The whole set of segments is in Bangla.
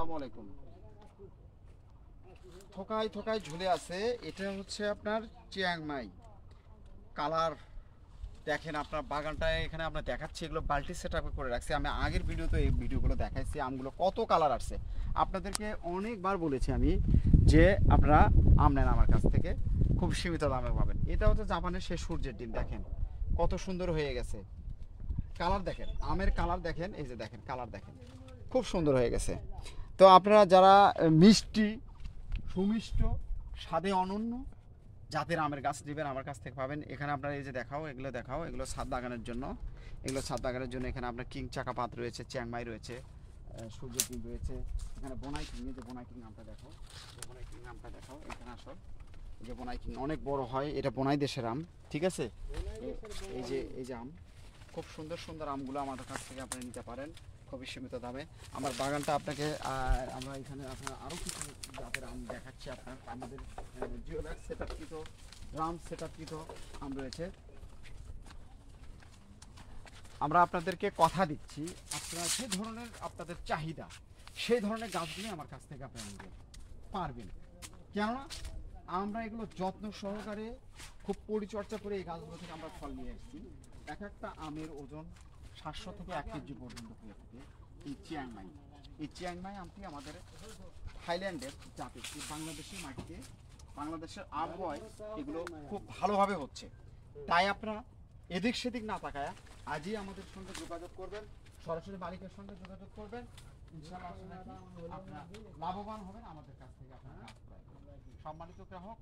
আসসালামু আলাইকুম। থোকায় থোকায় ঝুলে আছে, এটা হচ্ছে আপনার চিয়াংমাই কালার। দেখেন আপনার বাগানটায় এখানে আমরা দেখাচ্ছি, এগুলো বাল্টি সেট আপ করে রাখছি। আমি আগের ভিডিওতে এই ভিডিওগুলো দেখাইছি, আমগুলো কত কালার আসছে। আপনাদেরকে অনেকবার বলেছি আমি যে আপনারা আম নেন আমার কাছ থেকে, খুব সীমিত দামে পাবেন। এটা হচ্ছে জাপানের সেই সূর্যের ডিম, দেখেন কত সুন্দর হয়ে গেছে। কালার দেখেন, আমের কালার দেখেন, এই যে দেখেন কালার দেখেন, খুব সুন্দর হয়ে গেছে। তো আপনারা যারা মিষ্টি সুমিষ্ট স্বাদে অনন্য জাতের আমের গাছ নেবেন আমার কাছ থেকে পাবেন। এখানে আপনারা এই যে দেখাও, এগুলো ছাদ বাগানের জন্য। এখানে আপনার কিং চাকাপাত রয়েছে, চ্যাংমাই রয়েছে, সূর্য কিং রয়েছে। এখানে বোনাই কিং, এই যে বোনাই কিং আমটা দেখাও, এখানে আসো। এই যে বোনাই কিং অনেক বড় হয়, এটা বোনাই দেশের আম, ঠিক আছে। এই যে আম, খুব সুন্দর সুন্দর আমগুলো আমাদের কাছ থেকে আপনারা নিতে পারেন খুবই সীমিত দামে। আমার বাগানটা আপনাকে আমরা এখানে আপনার আরও কিছু জাতের আম দেখাচ্ছি। আমাদের জিওব্যাগ সেটআপকৃত, ড্রাম সেটআপকৃত আম রয়েছে। আমরা আপনাদেরকে কথা দিচ্ছি, আপনারা যে ধরনের আপনাদের চাহিদা সেই ধরনের গাছগুলি আমার কাছ থেকে আপনারা নিতে পারবেন। কেননা আমরা এগুলো যত্ন সহকারে খুব পরিচর্যা করে এই গাছগুলো থেকে আমরা ফল নিয়ে এসেছি। এক একটা আমের ওজন 700 থেকে 1 কেজি পর্যন্ত হয়ে থাকে। এই চিয়াংমাই আমটি আমাদের থাইল্যান্ডের জাতের, বাংলাদেশের মাটিতে বাংলাদেশের আবহাওয়ায় এগুলো খুব ভালোভাবে হচ্ছে। তাই আপনারা এদিক সেদিক না তাকায় আজই আমাদের সঙ্গে যোগাযোগ করবেন, সরাসরি মালিকের সঙ্গে যোগাযোগ করবেন। ইনশাআল্লাহ আপনারা লাভবান হবেন আমাদের কাছ থেকে। আপনার গাছ ক্রয় করবেন। সম্মানিত গ্রাহক,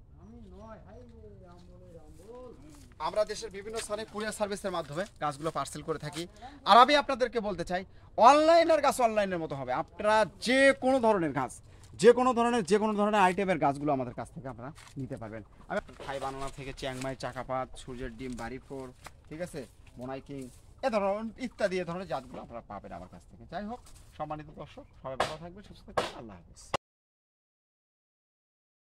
আমরা দেশের বিভিন্ন স্থানে কুরিয়ার সার্ভিসের মাধ্যমে গাছগুলো পার্সেল করে থাকি। আর আমি আপনাদেরকে বলতে চাই, অনলাইনের গাছ অনলাইনের মতো হবে। আপনারা যে কোনো ধরনের গাছ, যে কোনো ধরনের আইটেমের গাছগুলো আমাদের কাছ থেকে আপনারা নিতে পারবেন। আমি থাই বানানা থেকে চ্যাংমাই, চাকাপাত, সূর্যের ডিম, বাড়িফোর, ঠিক আছে, মোনাই কিং, এ ধরনের ইত্যাদি এ ধরনের জাতগুলো আপনারা পাবেন আমার কাছ থেকে। যাই হোক, সম্মানিত দর্শক, সবাই ভালো থাকবে, সুস্থ থাকবেন। আল্লাহ হাফেজ।